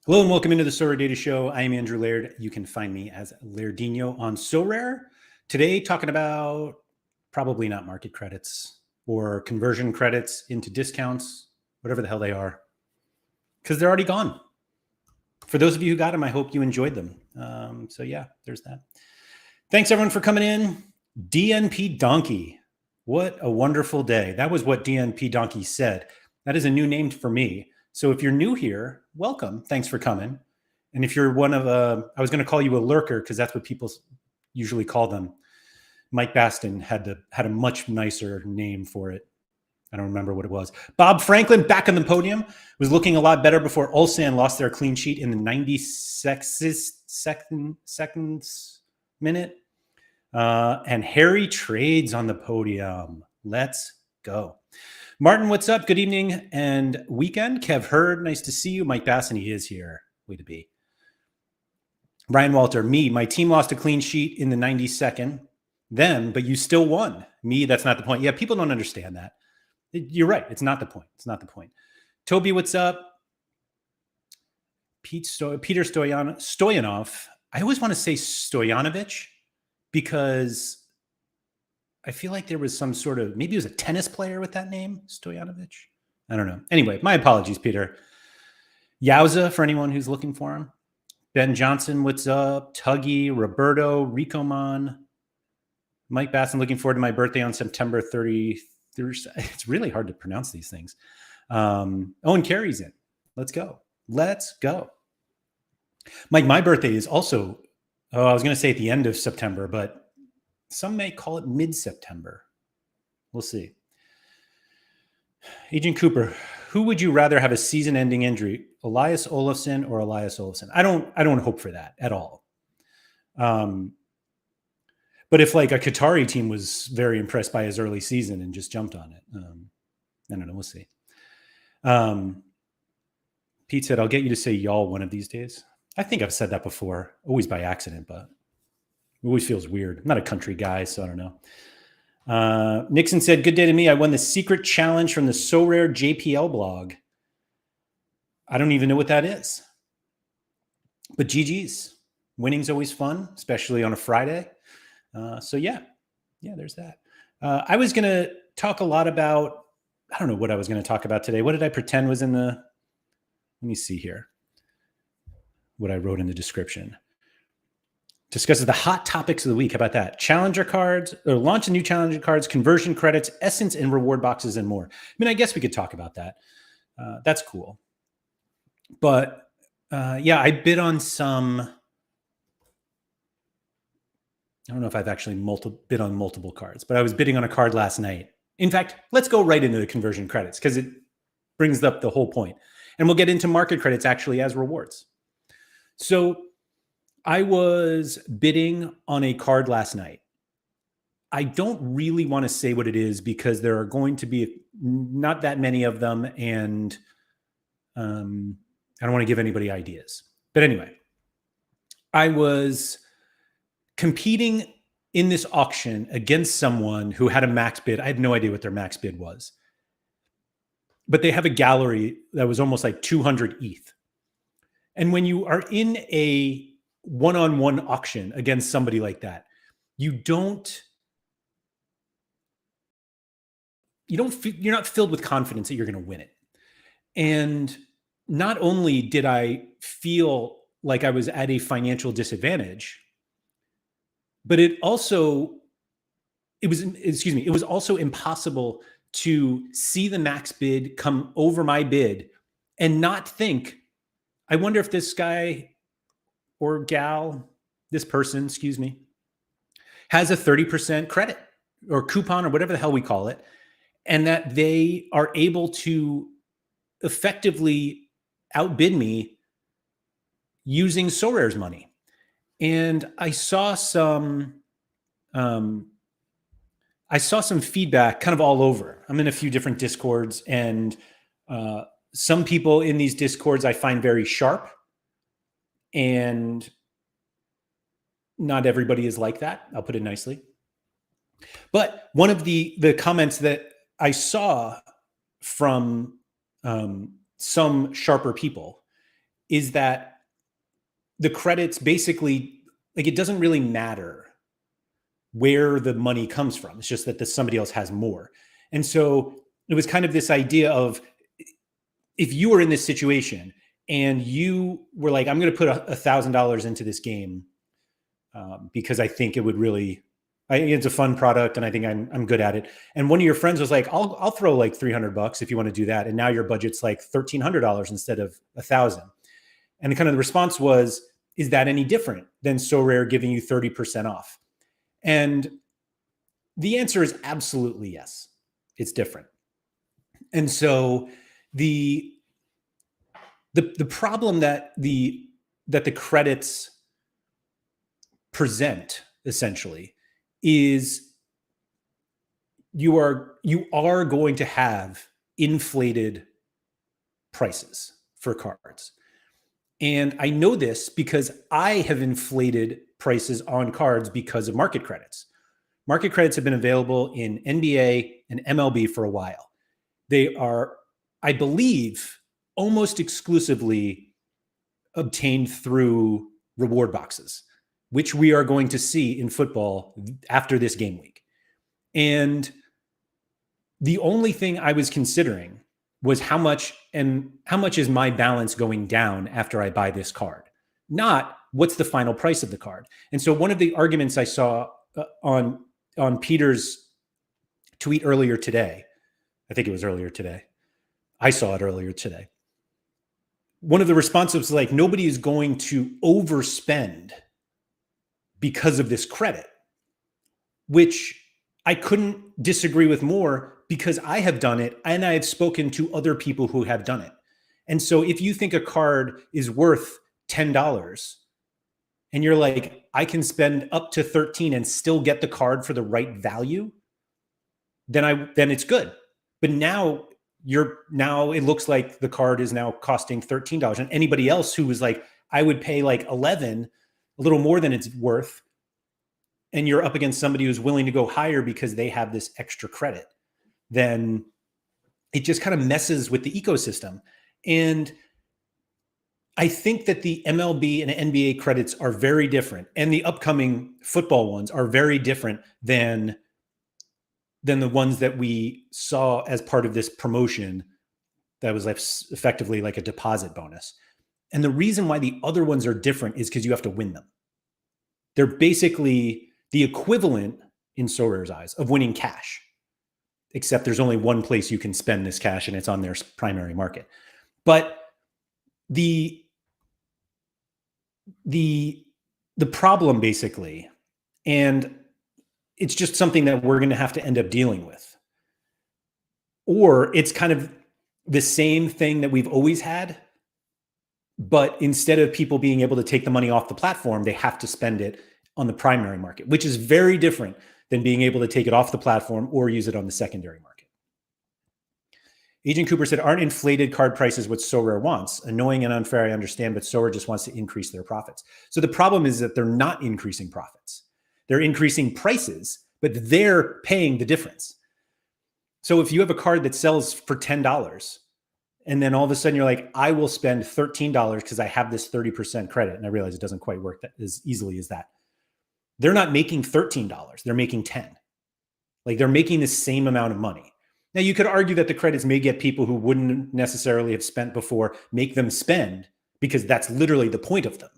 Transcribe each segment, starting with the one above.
Hello and welcome into the Sorare Data Show. I am Andrew Laird. You can find me as Lairdinho on Sorare. Today, talking about probably not market credits or conversion credits into discounts, whatever the hell they are, because they're already gone. For those of you who got them, I hope you enjoyed them. So yeah, there's that. Thanks everyone for coming in. DNP Donkey. What a wonderful day. That was what DNP Donkey said. That is a new name for me. So if you're new here, welcome. Thanks for coming. And if you're one of I was going to call you a lurker because that's what people usually call them. Mike Baston had a much nicer name for it. I don't remember what it was. Bob Franklin back on the podium, was looking a lot better before Ulsan lost their clean sheet in the 92nd minute. And Harry Trades on the podium. Let's go. Martin, what's up? Good evening and weekend. Kev Hurd, nice to see you. Mike Basson, he is here. Way to be. Ryan Walter, my team lost a clean sheet in the 92nd. Them, but you still won. Me, that's not the point. Yeah, people don't understand that. You're right. It's not the point. It's not the point. Toby, what's up? Peter Stoyanov. I always want to say Stoyanovich because I feel like there was some sort of, maybe it was a tennis player with that name, Stoyanovich. I don't know. Anyway, my apologies, Peter. Yowza, for anyone who's looking for him. Ben Johnson, what's up? Tuggy, Roberto, Ricomon. Mike Basson, looking forward to my birthday on September 30th. It's really hard to pronounce these things. Owen Carey's in. Let's go. Let's go. Mike, my birthday is also, I was going to say at the end of September, but some may call it mid-September. We'll see. Agent Cooper, who would you rather have a season-ending injury, Elias Olofsson or Elias Olofsson? I don't hope for that at all. But if like a Qatari team was very impressed by his early season and just jumped on it, I don't know. We'll see. Pete said, I'll get you to say y'all one of these days. I think I've said that before, always by accident, but it always feels weird. I'm not a country guy, so I don't know. Nixon said, good day to me. I won the secret challenge from the Sorare JPL blog. I don't even know what that is. But GG's. Winning's always fun, especially on a Friday. So yeah, there's that. I was going to talk a lot about, I don't know what I was going to talk about today. What did I pretend was in the, let me see here. What I wrote in the description. Discusses the hot topics of the week. How about that? Challenger cards, or launch of new challenger cards, conversion credits, essence and reward boxes, and more. I mean, I guess we could talk about that. That's cool. But yeah, I bid on some. I don't know if I've actually bid on multiple cards, but I was bidding on a card last night. In fact, let's go right into the conversion credits because it brings up the whole point. And we'll get into market credits actually as rewards. So I was bidding on a card last night. I don't really want to say what it is because there are going to be not that many of them. And I don't want to give anybody ideas. But anyway, I was competing in this auction against someone who had a max bid. I had no idea what their max bid was. But they have a gallery that was almost like 200 ETH. And when you are in a one-on-one auction against somebody like that, you're not filled with confidence that you're going to win it. And not only did I feel like I was at a financial disadvantage, but it was also impossible to see the max bid come over my bid and not think, I wonder if this guy or gal, this person, has a 30% credit or coupon or whatever the hell we call it, and that they are able to effectively outbid me using Sorare's money. And I saw some feedback kind of all over. I'm in a few different Discords, and some people in these Discords I find very sharp, and not everybody is like that. I'll put it nicely. But one of the comments that I saw from some sharper people is that the credits basically, like, it doesn't really matter where the money comes from. It's just that somebody else has more. And so it was kind of this idea of, if you were in this situation and you were like, I'm going to put $1,000 into this game because I think it would really, it's a fun product and I think I'm good at it. And one of your friends was like, I'll throw like $300 if you want to do that. And now your budget's like $1,300 instead of $1,000. And the kind of the response was, is that any different than Sorare giving you 30% off? And the answer is absolutely yes. It's different. And so the problem that the credits present essentially is you are going to have inflated prices for cards. And I know this because I have inflated prices on cards because of market credits. Market credits have been available in NBA and MLB for a while. They are, I believe, almost exclusively obtained through reward boxes, which we are going to see in football after this game week. And the only thing I was considering was how much is my balance going down after I buy this card, not what's the final price of the card. And so one of the arguments I saw on Peter's tweet earlier today, I think it was earlier today, I saw it earlier today. One of the responses was like, nobody is going to overspend because of this credit, which I couldn't disagree with more, because I have done it and I have spoken to other people who have done it. And so if you think a card is worth $10 and you're like, I can spend up to 13 and still get the card for the right value, then it's good. But now it looks like the card is now costing $13. And anybody else who was like, I would pay like 11, a little more than it's worth, and you're up against somebody who's willing to go higher because they have this extra credit, then it just kind of messes with the ecosystem. And I think that the MLB and NBA credits are very different, and the upcoming football ones are very different than the ones that we saw as part of this promotion that was like effectively like a deposit bonus. And the reason why the other ones are different is because you have to win them. They're basically the equivalent, in Sorare's eyes, of winning cash, except there's only one place you can spend this cash, and it's on their primary market. But the problem basically, and it's just something that we're going to have to end up dealing with, or it's kind of the same thing that we've always had, but instead of people being able to take the money off the platform, they have to spend it on the primary market, which is very different than being able to take it off the platform or use it on the secondary market. Agent Cooper said, aren't inflated card prices what Sorare wants? Annoying and unfair, I understand, but Sorare just wants to increase their profits. So the problem is that they're not increasing profits. They're increasing prices, but they're paying the difference. So if you have a card that sells for $10, and then all of a sudden you're like, I will spend $13 because I have this 30% credit, and I realize it doesn't quite work as easily as that. They're not making $13. They're making 10. Like, they're making the same amount of money. Now, you could argue that the credits may get people who wouldn't necessarily have spent before, make them spend, because that's literally the point of them.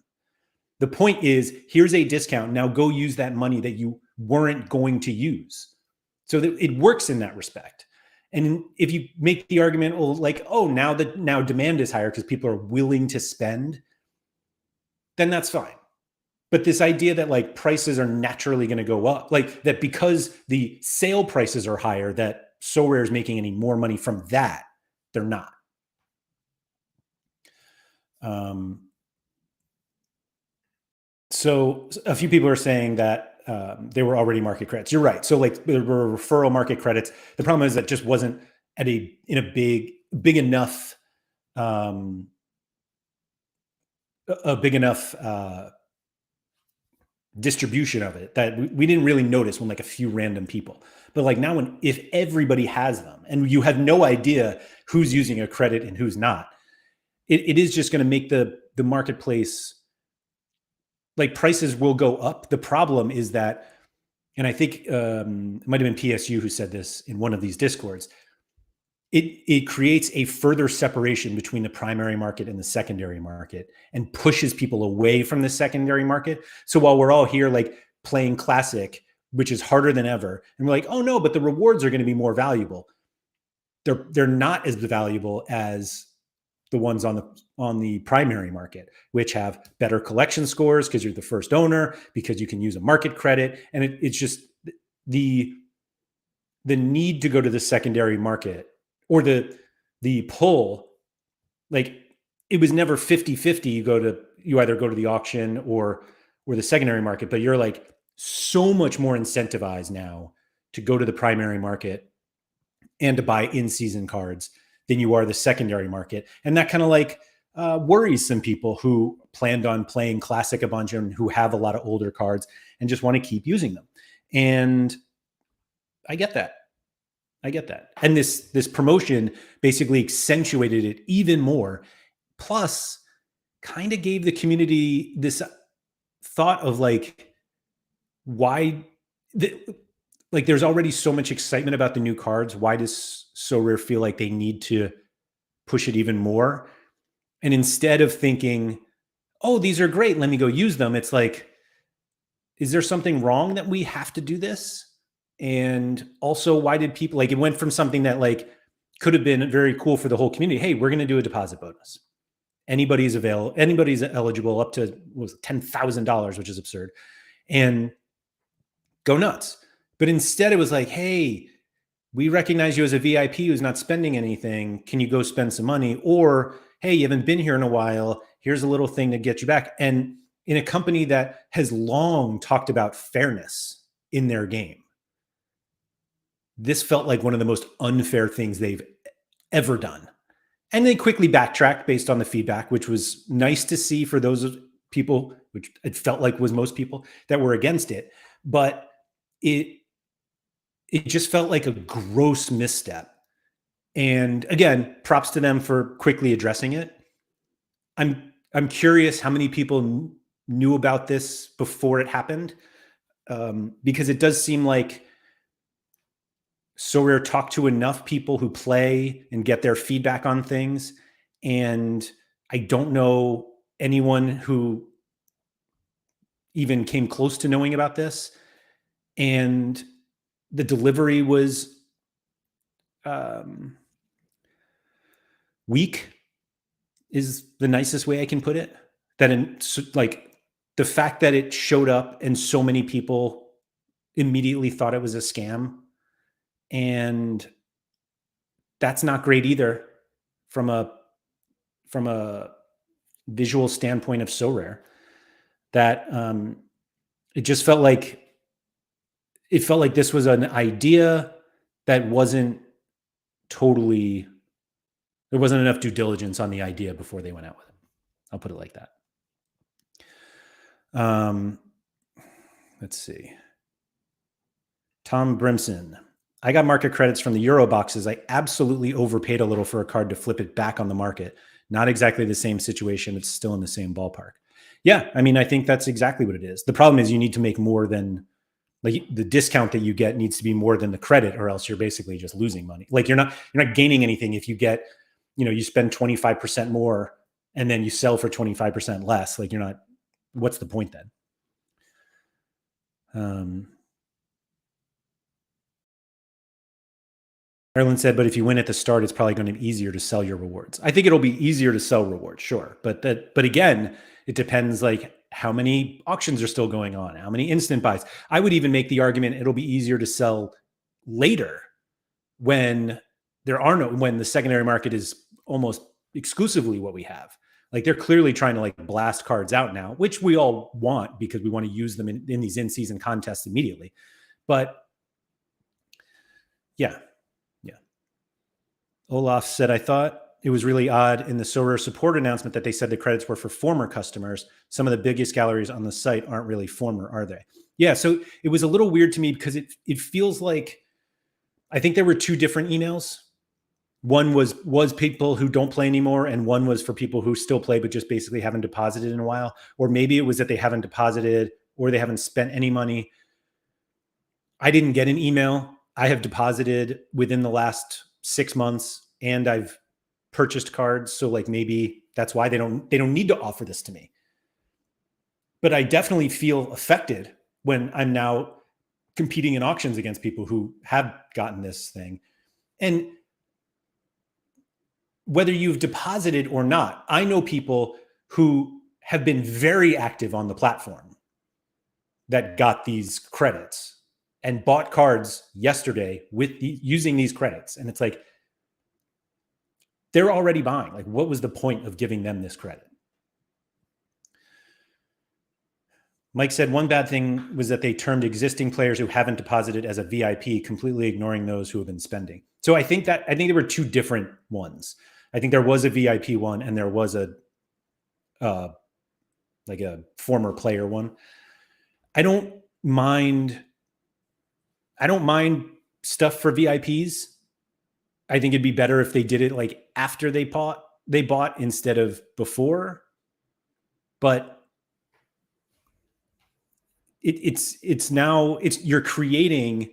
The point is, here's a discount. Now go use that money that you weren't going to use. So that it works in that respect. And if you make the argument, well, like, oh, now demand is higher because people are willing to spend, then that's fine. But this idea that like prices are naturally going to go up, like that because the sale prices are higher, that Sorare is making any more money from that, they're not. So a few people are saying that they were already market credits. You're right. So like there were referral market credits. The problem is that just wasn't in a big enough distribution of it that we didn't really notice when like a few random people. But like now, if everybody has them and you have no idea who's using a credit and who's not, it is just going to make the marketplace, like, prices will go up. The problem is that, and I think it might have been PSU who said this in one of these discords, it creates a further separation between the primary market and the secondary market and pushes people away from the secondary market. So while we're all here like playing classic, which is harder than ever, and we're like, oh no, but the rewards are going to be more valuable. They're not as valuable as the ones on the primary market, which have better collection scores because you're the first owner, because you can use a market credit, and it's just the need to go to the secondary market, or the pull, like, it was never 50-50. You either go to the auction or the secondary market, but you're like so much more incentivized now to go to the primary market and to buy in-season cards than you are the secondary market. And that kind of like worries some people who planned on playing Classic a bunch and who have a lot of older cards and just want to keep using them. And I get that. And this promotion basically accentuated it even more. Plus, kind of gave the community this thought of like, why, like, there's already so much excitement about the new cards. Why does Sorare feel like they need to push it even more? And instead of thinking, oh, these are great, let me go use them, it's like, is there something wrong that we have to do this? And also, why did people, like, it went from something that like could have been very cool for the whole community. Hey, we're going to do a deposit bonus. Anybody's eligible up to $10,000, which is absurd, and go nuts. But instead it was like, hey, we recognize you as a VIP who's not spending anything. Can you go spend some money? Or, hey, you haven't been here in a while. Here's a little thing to get you back. And in a company that has long talked about fairness in their game, this felt like one of the most unfair things they've ever done. And they quickly backtracked based on the feedback, which was nice to see for those people, which it felt like was most people that were against it. But it just felt like a gross misstep. And again, props to them for quickly addressing it. I'm curious how many people knew about this before it happened, because it does seem like Sorare talked to enough people who play and get their feedback on things. And I don't know anyone who even came close to knowing about this. And the delivery was weak, is the nicest way I can put it. Like, the fact that it showed up and so many people immediately thought it was a scam, and that's not great either from a visual standpoint of Sorare. That it just felt like this was an idea that wasn't totally, there wasn't enough due diligence on the idea before they went out with it. I'll put it like that. Let's see. Tom Brimson. I got market credits from the Euro boxes. I absolutely overpaid a little for a card to flip it back on the market. Not exactly the same situation. It's still in the same ballpark. Yeah, I mean, I think that's exactly what it is. The problem is you need to make more than, like, the discount that you get needs to be more than the credit, or else you're basically just losing money. Like, you're not gaining anything if you get, you spend 25% more and then you sell for 25% less. Like, what's the point then? Ireland said, but if you win at the start, it's probably going to be easier to sell your rewards. I think it'll be easier to sell rewards, sure. But again, it depends, like, how many auctions are still going on, how many instant buys. I would even make the argument it'll be easier to sell later when when the secondary market is almost exclusively what we have. Like, they're clearly trying to, like, blast cards out now, which we all want because we want to use them in these in-season contests immediately. But yeah. Olaf said, I thought it was really odd in the Sorare support announcement that they said the credits were for former customers. Some of the biggest galleries on the site aren't really former, are they? Yeah, so it was a little weird to me because it feels like, I think there were two different emails. One was people who don't play anymore, and one was for people who still play but just basically haven't deposited in a while. Or maybe it was that they haven't deposited or they haven't spent any money. I didn't get an email. I have deposited within the last 6 months, and I've purchased cards. So like maybe that's why they don't need to offer this to me. But I definitely feel affected when I'm now competing in auctions against people who have gotten this thing. And whether you've deposited or not, I know people who have been very active on the platform that got these credits and bought cards yesterday with using these credits. And it's like, they're already buying. Like, what was the point of giving them this credit? Mike said one bad thing was that they termed existing players who haven't deposited as a VIP, completely ignoring those who have been spending. So I think there were two different ones. I think there was a VIP one and there was a like a former player one. I don't mind stuff for VIPs. I think it'd be better if they did it like after they bought instead of before. But you're creating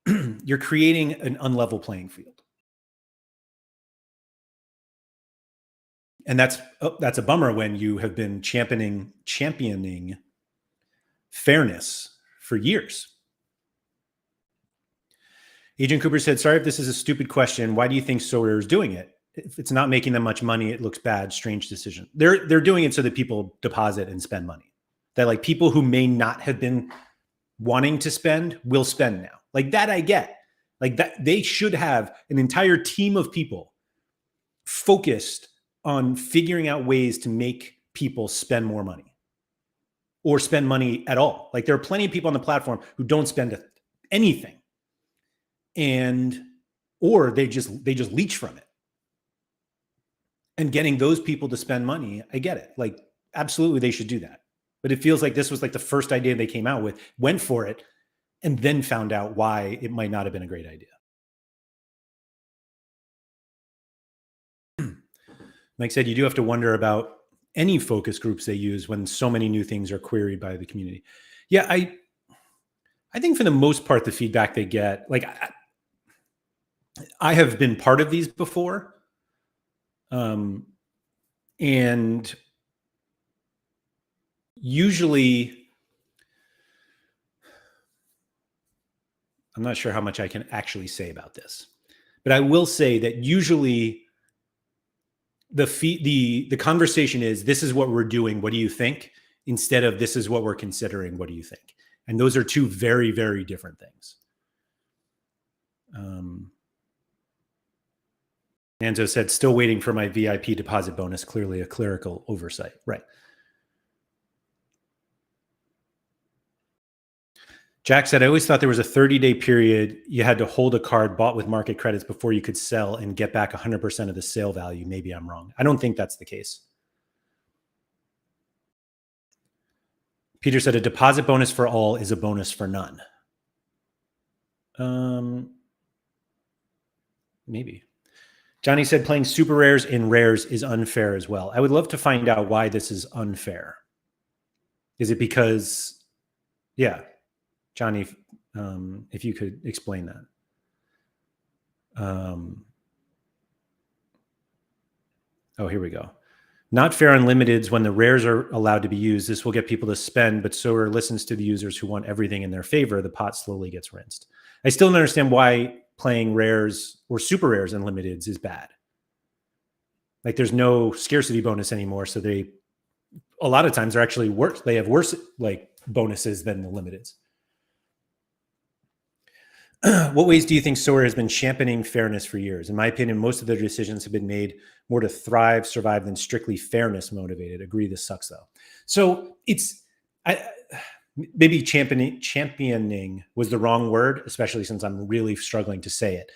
an unlevel playing field. And that's a bummer when you have been championing fairness for years. Agent Cooper said, sorry if this is a stupid question. Why do you think Sorare is doing it? If it's not making them much money, it looks bad. Strange decision. They're doing it so that people deposit and spend money. That like people who may not have been wanting to spend will spend now. Like that I get. Like that they should have an entire team of people focused on figuring out ways to make people spend more money or spend money at all. Like there are plenty of people on the platform who don't spend anything. Or they just leech from it. And getting those people to spend money, I get it. Like absolutely they should do that. But it feels like this was like the first idea they came out with, went for it, and then found out why it might not have been a great idea. Mike said, you do have to wonder about any focus groups they use when so many new things are queried by the community. Yeah, I think for the most part, the feedback they get, like I have been part of these before. And usually, I'm not sure how much I can actually say about this, but I will say that usually the conversation is, this is what we're doing, what do you think? Instead of this is what we're considering, what do you think? And those are two very, very different things. Anzo said, still waiting for my VIP deposit bonus, clearly a clerical oversight. Right. Jack said, I always thought there was a 30-day period you had to hold a card bought with market credits before you could sell and get back 100% of the sale value. Maybe I'm wrong. I don't think that's the case. Peter said, a deposit bonus for all is a bonus for none. Maybe. Johnny said, playing super rares in rares is unfair as well. I would love to find out why this is unfair. Is it because, yeah, Johnny, if you could explain that. Oh, here we go. Not fair on limiteds when the rares are allowed to be used. This will get people to spend, but Sorare listens to the users who want everything in their favor. The pot slowly gets rinsed. I still don't understand why playing rares or super rares and limiteds is bad. Like there's no scarcity bonus anymore. So a lot of times they're actually worse. They have worse like bonuses than the limiteds. What ways do you think Sorare has been championing fairness for years? In my opinion, most of their decisions have been made more to thrive, survive than strictly fairness motivated. Agree, this sucks though. So maybe championing was the wrong word, especially since I'm really struggling to say it.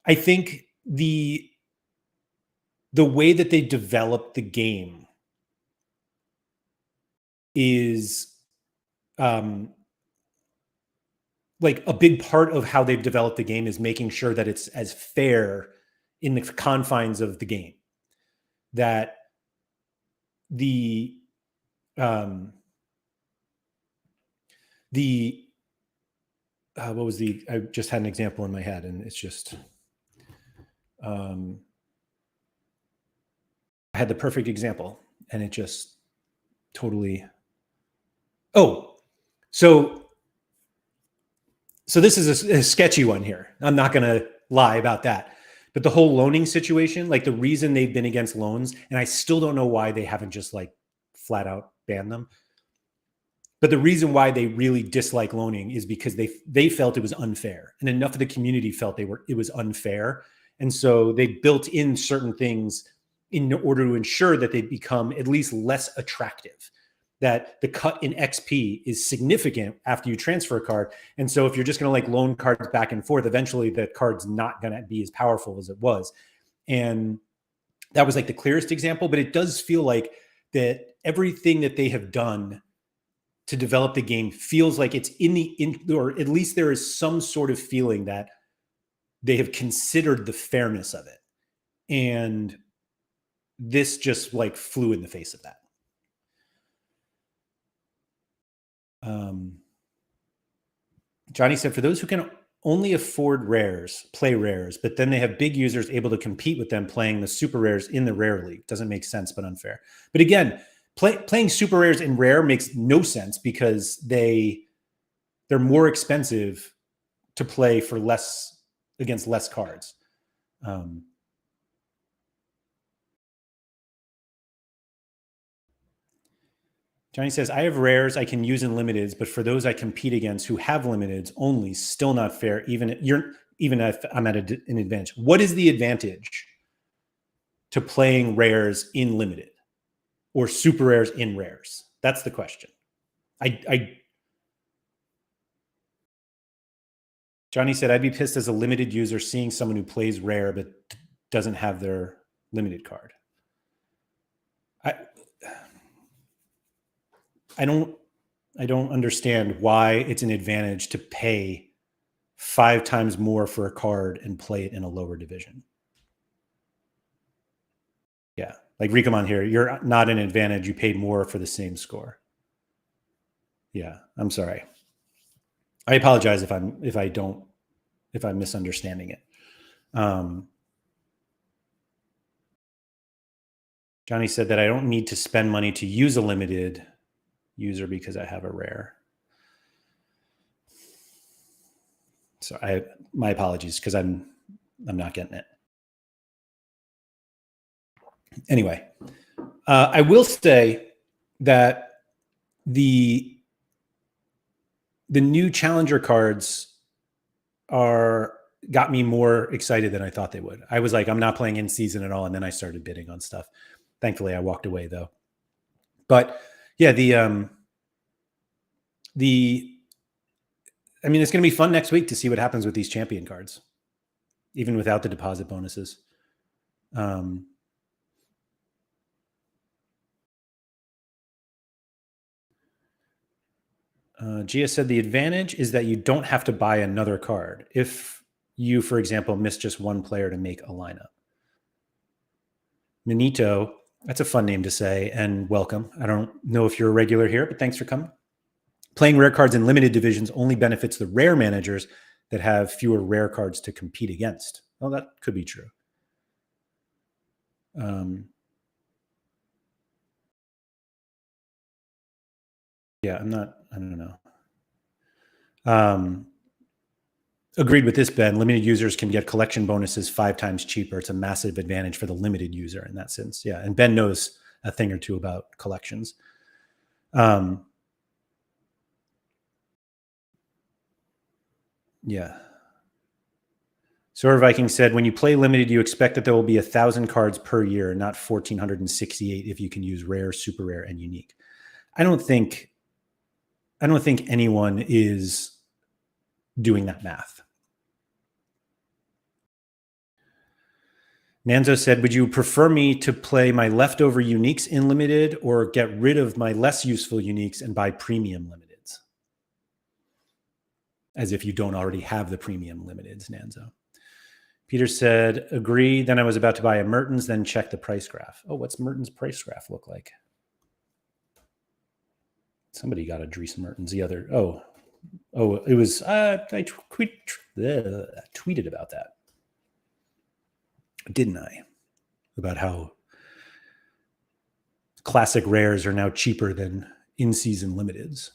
I think the way that they developed the game is like a big part of how they've developed the game is making sure that it's as fair in the confines of the game. That the what was I just had an example in my head and it's just I had the perfect example and it just totally so this is a sketchy one here. I'm not going to lie about that. But the whole loaning situation, like the reason they've been against loans, and I still don't know why they haven't just like flat out banned them. But the reason why they really dislike loaning is because they felt it was unfair, and enough of the community felt it was unfair, and so they built in certain things in order to ensure that they become at least less attractive. That the cut in XP is significant after you transfer a card, and so if you're just going to like loan cards back and forth, eventually the card's not going to be as powerful as it was, and that was like the clearest example. But it does feel like that everything that they have done to develop the game feels like it's or at least there is some sort of feeling that they have considered the fairness of it. And this just like flew in the face of that. Johnny said, for those who can only afford rares, play rares, but then they have big users able to compete with them playing the super rares in the rare league. Doesn't make sense, but unfair. But again, playing super rares in rare makes no sense because they're more expensive to play for less against less cards. Johnny says, I have rares I can use in limiteds, but for those I compete against who have limiteds only, still not fair, even if I'm at an advantage. What is the advantage to playing rares in limited or super rares in rares? That's the question. Johnny said, I'd be pissed as a limited user seeing someone who plays rare but doesn't have their limited card. I don't understand why it's an advantage to pay 5 times more for a card and play it in a lower division. Yeah, like Rikamon here, you're not an advantage. You paid more for the same score. Yeah, I'm sorry. I apologize if I'm misunderstanding it. Johnny said that I don't need to spend money to use a limited user because I have a rare. So my apologies because I'm not getting it. Anyway, I will say that the new challenger cards got me more excited than I thought they would. I was like, I'm not playing in season at all, and then I started bidding on stuff. Thankfully, I walked away though. But yeah, I mean, it's going to be fun next week to see what happens with these champion cards, even without the deposit bonuses. Gia said the advantage is that you don't have to buy another card if you, for example, miss just one player to make a lineup. Minito, that's a fun name to say, and welcome. I don't know if you're a regular here, but thanks for coming. Playing rare cards in limited divisions only benefits the rare managers that have fewer rare cards to compete against. Well, that could be true. Yeah, I don't know. Agreed with this, Ben. Limited users can get collection bonuses 5 times cheaper. It's a massive advantage for the limited user in that sense. Yeah, and Ben knows a thing or two about collections. Yeah. Sorare Viking said, when you play limited, you expect that there will be 1,000 cards per year, not 1,468 if you can use rare, super rare, and unique. I don't think anyone is doing that math. Nanzo said, would you prefer me to play my leftover uniques in limited or get rid of my less useful uniques and buy premium limiteds? as if you don't already have the premium limiteds, Nanzo. Peter said, agree. Then I was about to buy a Mertens, then check the price graph. Oh, what's Mertens' price graph look like? Somebody got a Dries Mertens the other. Oh, it was, I tweeted about that. Didn't I? About how classic rares are now cheaper than in-season limiteds.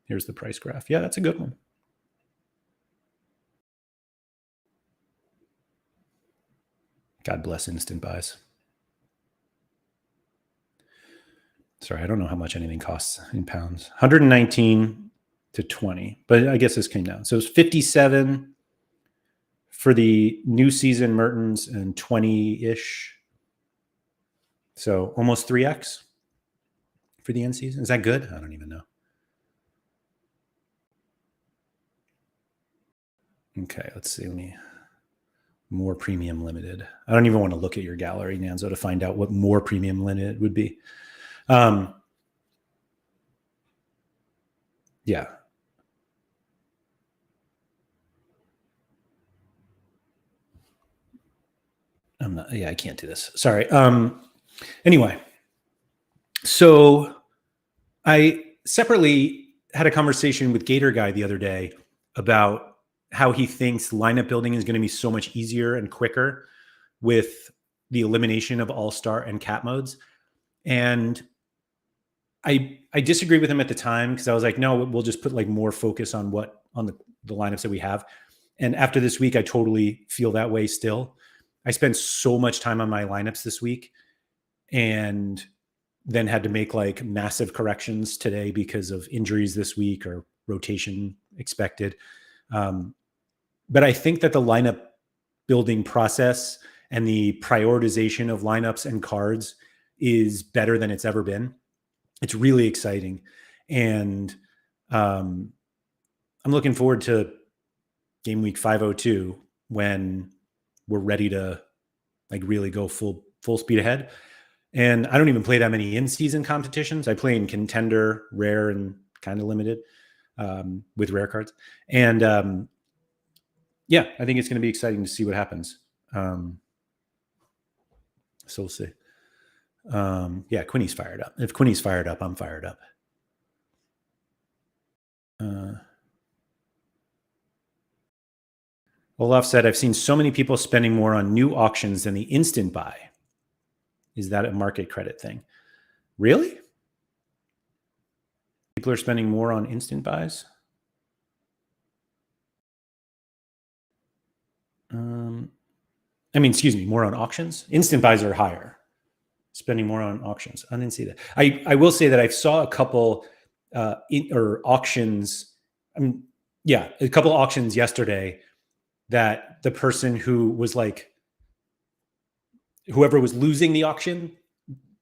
Here's the price graph. Yeah, that's a good one. God bless instant buys. Sorry, I don't know how much anything costs in pounds. 119 to 20, but I guess this came down. So it's 57 for the new season Mertens and 20-ish. So almost 3x for the end season. Is that good? I don't even know. Okay, let's see. More premium limited. I don't even want to look at your gallery, Nanzo, to find out what more premium limited would be. Yeah. I can't do this. Sorry. Anyway, so I separately had a conversation with Gator Guy the other day about how he thinks lineup building is going to be so much easier and quicker with the elimination of all-star and cap modes. And I disagreed with him at the time because I was like, no, we'll just put like more focus on the lineups that we have. And after this week, I totally feel that way still. I spent so much time on my lineups this week and then had to make like massive corrections today because of injuries this week or rotation expected. But I think that the lineup building process and the prioritization of lineups and cards is better than it's ever been. It's really exciting. And I'm looking forward to game week 502 when we're ready to like really go full speed ahead. And I don't even play that many in-season competitions. I play in contender, rare, and kind of limited with rare cards. And yeah, I think it's going to be exciting to see what happens. So we'll see. Yeah, Quinny's fired up. If Quinny's fired up, I'm fired up. Olaf said, I've seen so many people spending more on new auctions than the instant buy. Is that a market credit thing? Really? People are spending more on instant buys? Excuse me, more on auctions? Instant buys are higher. Spending more on auctions. I didn't see that. I will say that I saw a couple auctions. A couple auctions yesterday that the person who was like, whoever was losing the auction,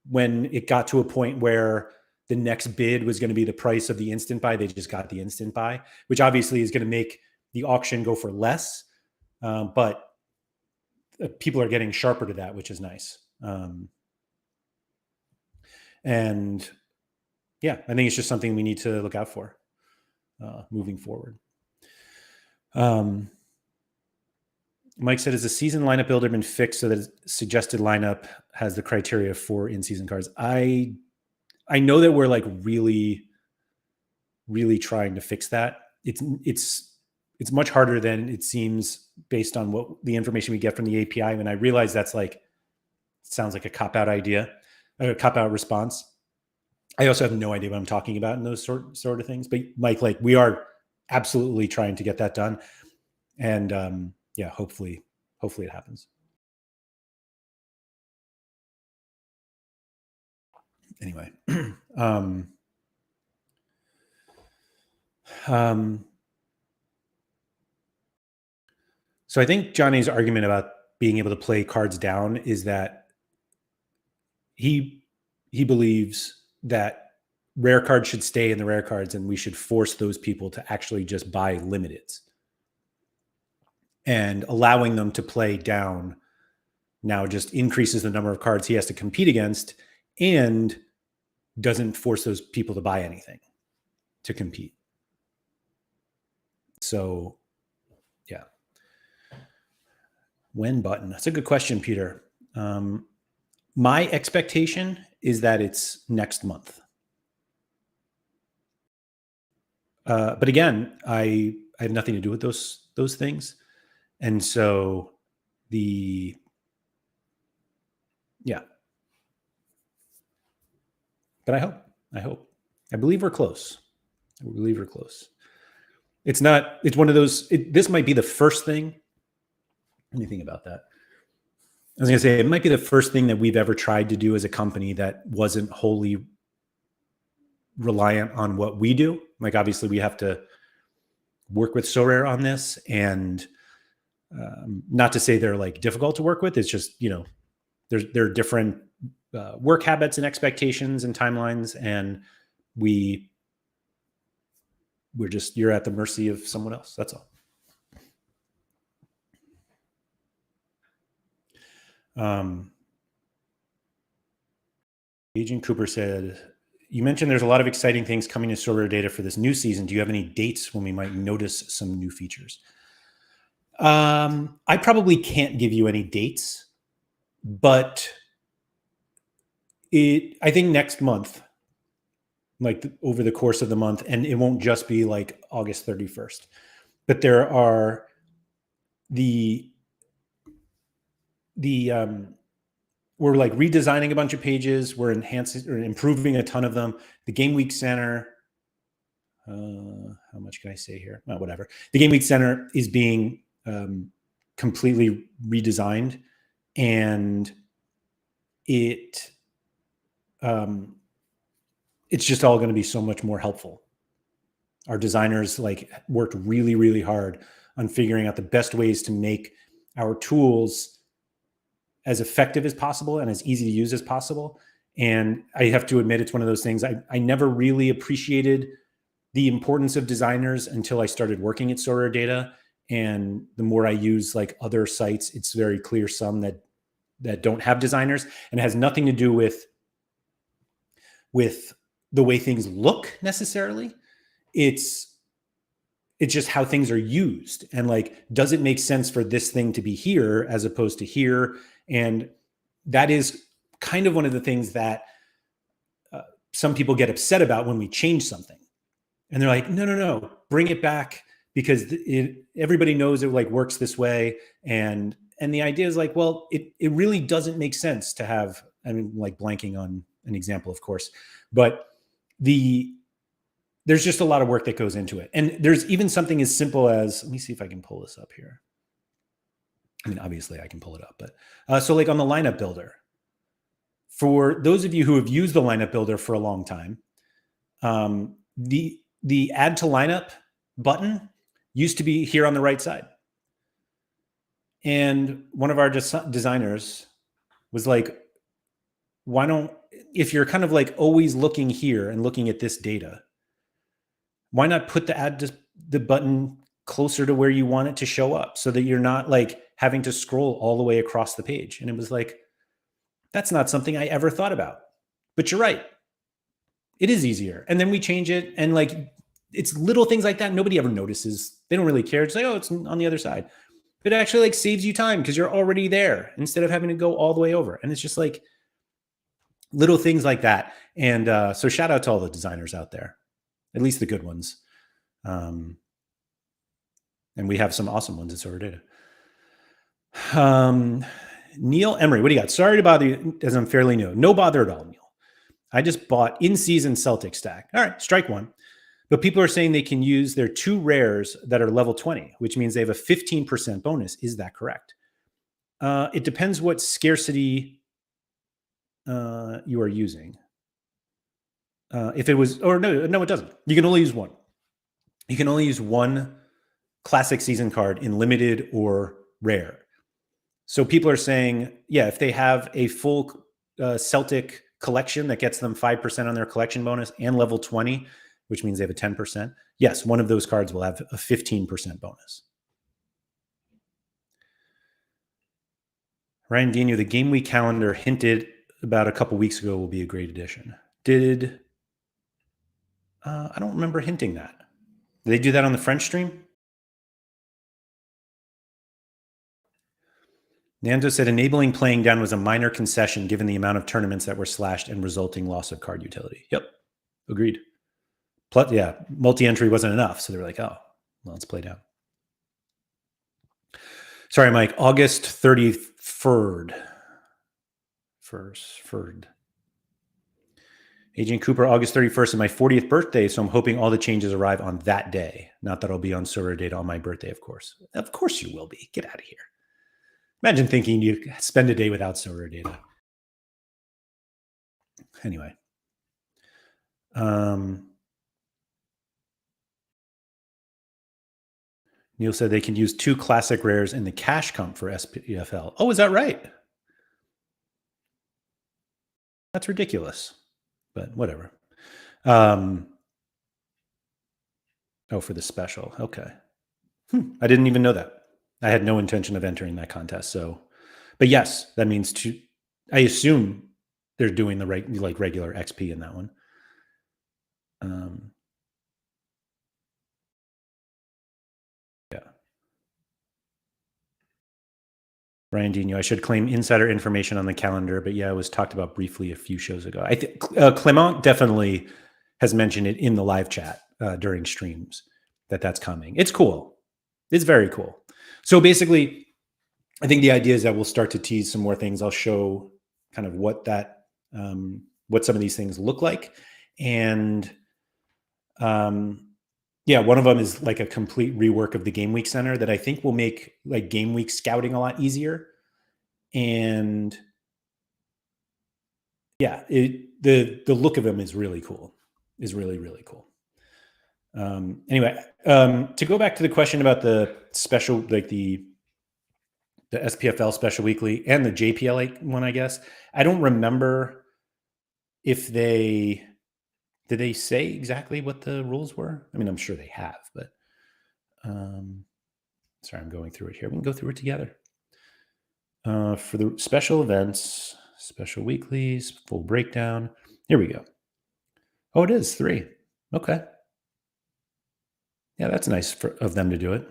when it got to a point where the next bid was going to be the price of the instant buy, they just got the instant buy, which obviously is going to make the auction go for less. But people are getting sharper to that, which is nice. And yeah, I think it's just something we need to look out for moving forward. Mike said, has the season lineup builder been fixed so that its suggested lineup has the criteria for in-season cards? I know that we're like really, really trying to fix that. It's much harder than it seems based on what the information we get from the API. And I realize that's like, sounds like a cop-out idea, a cop-out response. I also have no idea what I'm talking about in those sort of things. But Mike, like we are absolutely trying to get that done. And yeah, hopefully it happens. Anyway, so I think Johnny's argument about being able to play cards down is that he believes that rare cards should stay in the rare cards and we should force those people to actually just buy limiteds. And allowing them to play down now just increases the number of cards he has to compete against and doesn't force those people to buy anything to compete. So yeah. When button? That's a good question, Peter. My expectation is that it's next month. But again, I have nothing to do with those things, and so the yeah. But I believe we're close. I believe we're close. It's not. It's one of those. This might be the first thing. Let me think about that. I was going to say it might be the first thing that we've ever tried to do as a company that wasn't wholly reliant on what we do. Like obviously, we have to work with Sorare on this, and not to say they're like difficult to work with. It's just there are different work habits and expectations and timelines, and we're just you're at the mercy of someone else. That's all. Agent Cooper said, you mentioned there's a lot of exciting things coming to Sorare data for this new season. Do you have any dates when we might notice some new features? I probably can't give you any dates, but I think next month, like over the course of the month, and it won't just be like August 31st, but there are we're like redesigning a bunch of pages. We're enhancing or improving a ton of them. The Game Week Center, how much can I say here? Oh, whatever. The Game Week Center is being completely redesigned, and it's just all going to be so much more helpful. Our designers like worked really, really hard on figuring out the best ways to make our tools as effective as possible and as easy to use as possible. And I have to admit, it's one of those things I never really appreciated the importance of designers until I started working at Sorare Data. And the more I use like other sites, it's very clear some that don't have designers, and it has nothing to do with the way things look necessarily. It's just how things are used, and like, does it make sense for this thing to be here as opposed to here? And that is kind of one of the things that some people get upset about when we change something, and they're like, no, bring it back because everybody knows it like works this way. And the idea is like, well, it really doesn't make sense to have, I mean, like blanking on an example, of course, but there's just a lot of work that goes into it. And there's even something as simple as, let me see if I can pull this up here. I mean, obviously I can pull it up, but so like on the lineup builder, for those of you who have used the lineup builder for a long time, the add to lineup button used to be here on the right side. And one of our designers was like, why don't, if you're kind of like always looking here and looking at this data, why not put the add to the button closer to where you want it to show up so that you're not like having to scroll all the way across the page? And it was like, that's not something I ever thought about, but you're right. It is easier. And then we change it, and like, it's little things like that. Nobody ever notices. They don't really care. It's like, oh, it's on the other side. But it actually like saves you time because you're already there instead of having to go all the way over. And it's just like little things like that. And so shout out to all the designers out there, at least the good ones. And we have some awesome ones at Sorare Data. Neil Emery, what do you got? Sorry to bother you as I'm fairly new. No bother at all, Neil. I just bought in-season Celtic stack. All right, strike one. But people are saying they can use their 2 rares that are level 20, which means they have a 15% bonus. Is that correct? It depends what scarcity you are using. If it was, or no, it doesn't. You can only use one. You can only use one classic season card in limited or rare. So people are saying, yeah, if they have a full Celtic collection that gets them 5% on their collection bonus and level 20, which means they have a 10%. Yes, one of those cards will have a 15% bonus. Lairdinho, the game week calendar hinted about a couple weeks ago will be a great addition. I don't remember hinting that. Did they do that on the French stream? Nando said enabling playing down was a minor concession given the amount of tournaments that were slashed and resulting loss of card utility. Yep, agreed. Plus, yeah, multi-entry wasn't enough, so they were like, oh, well, let's play down. Sorry, Mike. August 31st. Agent Cooper, August 31st is my 40th birthday, so I'm hoping all the changes arrive on that day. Not that I'll be on Sorare data on my birthday, of course. Of course you will be. Get out of here. Imagine thinking you spend a day without Sorare data. Anyway. Neil said they can use 2 classic rares in the cash comp for SPFL. Oh, is that right? That's ridiculous, but whatever. Oh, for the special. Okay. I didn't even know that. I had no intention of entering that contest. So, but yes, that means I assume they're doing the regular XP in that one. Yeah. Lairdinho, I should claim insider information on the calendar, but yeah, it was talked about briefly a few shows ago. I think Clement definitely has mentioned it in the live chat during streams that's coming. It's cool. It's very cool. So basically, I think the idea is that we'll start to tease some more things. I'll show kind of what what some of these things look like, and yeah, one of them is like a complete rework of the Game Week Center that I think will make like Game Week scouting a lot easier. And yeah, the look of them is really cool. Is really, really cool. Anyway, to go back to the question about the special, like the SPFL special weekly and the JPL one, I guess I don't remember if did they say exactly what the rules were. I mean, I'm sure they have, but sorry, I'm going through it here. We can go through it together. For the special events, special weeklies, full breakdown. Here we go. Oh, it is 3. Okay. Yeah, that's nice of them to do it.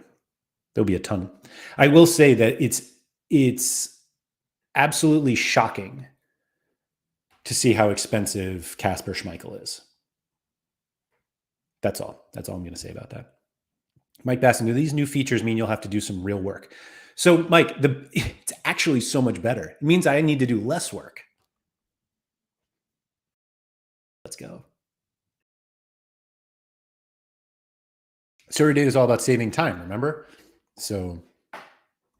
There'll be a ton. I will say that it's absolutely shocking to see how expensive Casper Schmeichel is. That's all. That's all I'm going to say about that. Mike Basson, do these new features mean you'll have to do some real work? So, Mike, it's actually so much better. It means I need to do less work. Let's go. Sorare data is all about saving time, remember? So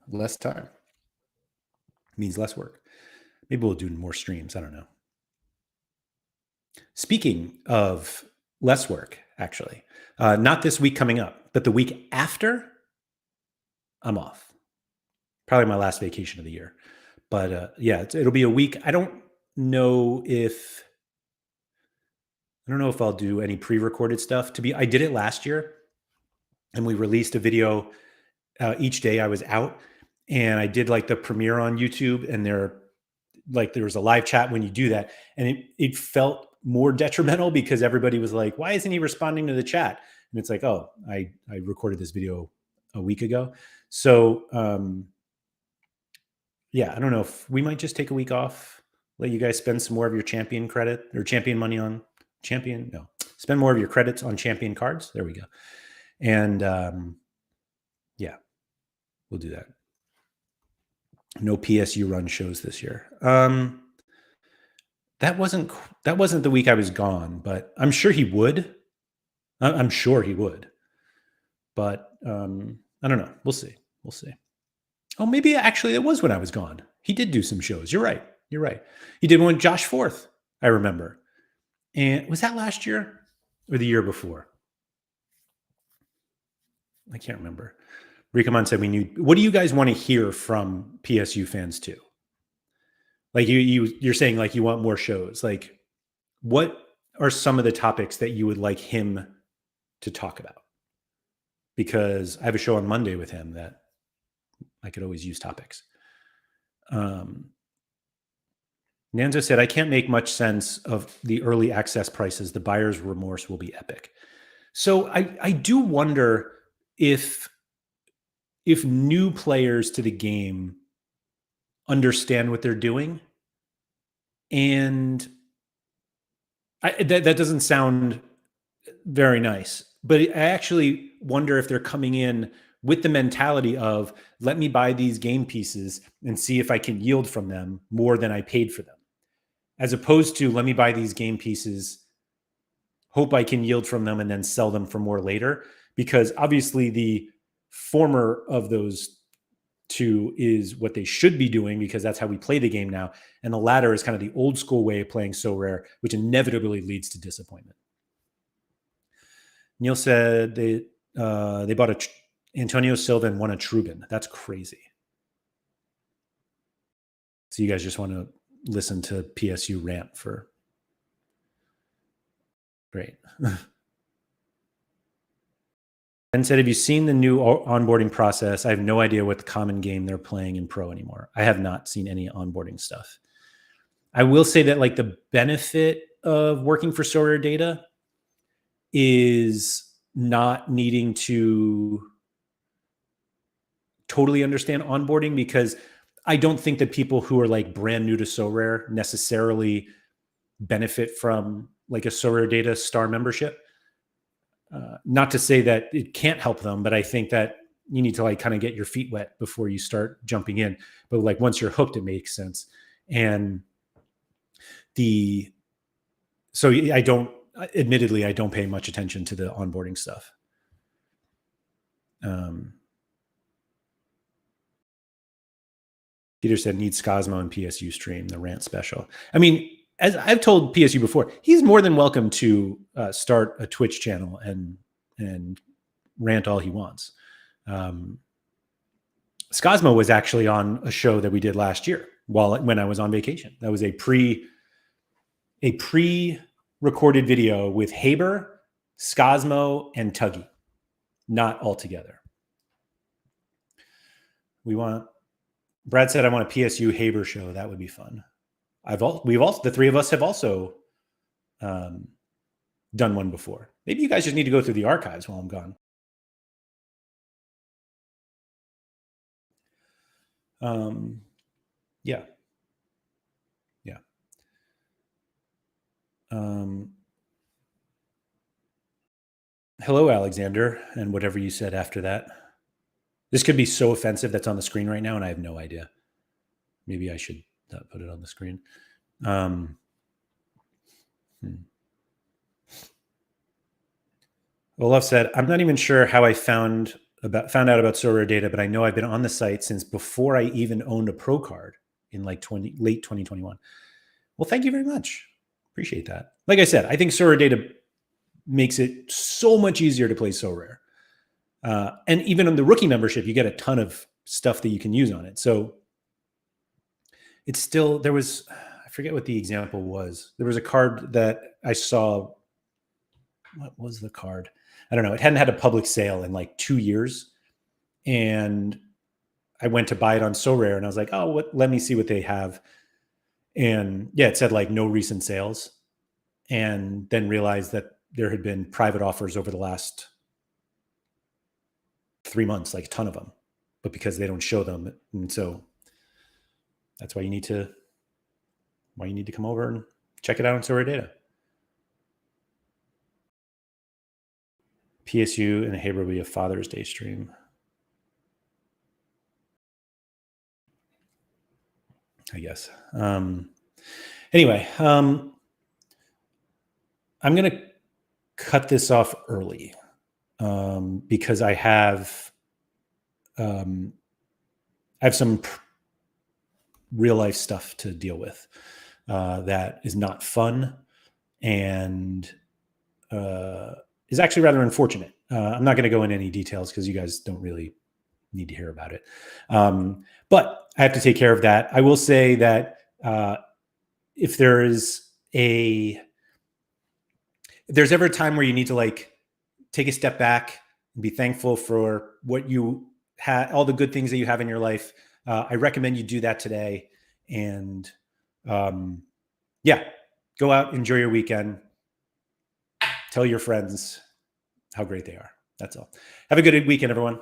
less time means less work. Maybe we'll do more streams. I don't know. Speaking of less work, actually, not this week coming up, but the week after, I'm off. Probably my last vacation of the year. But yeah, it'll be a week. I don't know if I'll do any pre-recorded stuff. I did it last year, and we released a video each day I was out, and I did like the premiere on YouTube, and there was a live chat when you do that, and it felt more detrimental because everybody was like, why isn't he responding to the chat? And it's like, oh, I recorded this video a week ago. So yeah, I don't know if we might just take a week off, let you guys spend some more of your champion credit or champion money on champion. No, spend more of your credits on champion cards. There we go. And yeah, we'll do that. No PSU run shows this year. That wasn't the week I was gone, but I'm sure he would. I'm sure he would. But I don't know. We'll see. We'll see. Oh, maybe actually it was when I was gone. He did do some shows. You're right. You're right. He did one with Josh Forth, I remember. And was that last year or the year before? I can't remember. Rikaman said what do you guys want to hear from PSU fans too? Like you're saying like you want more shows. Like what are some of the topics that you would like him to talk about? Because I have a show on Monday with him that I could always use topics. Nanzo said, I can't make much sense of the early access prices. The buyer's remorse will be epic. So I do wonder if new players to the game understand what they're doing. And that doesn't sound very nice, but I actually wonder if they're coming in with the mentality of, let me buy these game pieces and see if I can yield from them more than I paid for them, as opposed to, let me buy these game pieces, hope I can yield from them, and then sell them for more later. Because obviously the former of those two is what they should be doing, because that's how we play the game now. And the latter is kind of the old school way of playing Sorare, which inevitably leads to disappointment. Neil said they bought Antonio Silva and won a Trubin. That's crazy. So you guys just want to listen to PSU rant for great. And said, have you seen the new onboarding process? I have no idea what the common game they're playing in pro anymore. I have not seen any onboarding stuff. I will say that like the benefit of working for Sorare Data is not needing to totally understand onboarding, because I don't think that people who are like brand new to Sorare necessarily benefit from like a Sorare Data Star membership. Not to say that it can't help them, but I think that you need to like kind of get your feet wet before you start jumping in. But like once you're hooked, it makes sense. And so admittedly, I don't pay much attention to the onboarding stuff. Peter said, need Scosmo and PSU stream the rant special. I mean, as I've told PSU before, he's more than welcome to start a Twitch channel and rant all he wants. Scosmo was actually on a show that we did last year when I was on vacation. That was a pre-recorded video with Haber, Scosmo, and Tuggy, not all together. Brad said, I want a PSU Haber show. That would be fun. The three of us have also done one before. Maybe you guys just need to go through the archives while I'm gone. Yeah. Hello, Alexander, and whatever you said after that. This could be so offensive that's on the screen right now, and I have no idea. Maybe I should not put it on the screen. Olaf said, I'm not even sure how I found out about Sorare Data, but I know I've been on the site since before I even owned a pro card in like late 2021. Well, thank you very much. Appreciate that. Like I said, I think Sorare Data makes it so much easier to play Sorare. And even on the rookie membership, you get a ton of stuff that you can use on it. So it's still, I forget what the example was. There was a card that I saw. What was the card? I don't know. It hadn't had a public sale in like 2 years. And I went to buy it on Sorare and I was like, let me see what they have. And yeah, it said like no recent sales. And then realized that there had been private offers over the last 3 months, like a ton of them, but because they don't show them. And so that's why you need to come over and check it out on Sorare Data. PSU and Haber will be a Father's Day stream. I guess. Anyway, I'm going to cut this off early because I have some real life stuff to deal with that is not fun and is actually rather unfortunate. I'm not going to go into any details because you guys don't really need to hear about it. But I have to take care of that. I will say that if there's ever a time where you need to like take a step back and be thankful for what you had, all the good things that you have in your life, I recommend you do that today. And yeah, go out, enjoy your weekend. Tell your friends how great they are. That's all. Have a good weekend, everyone.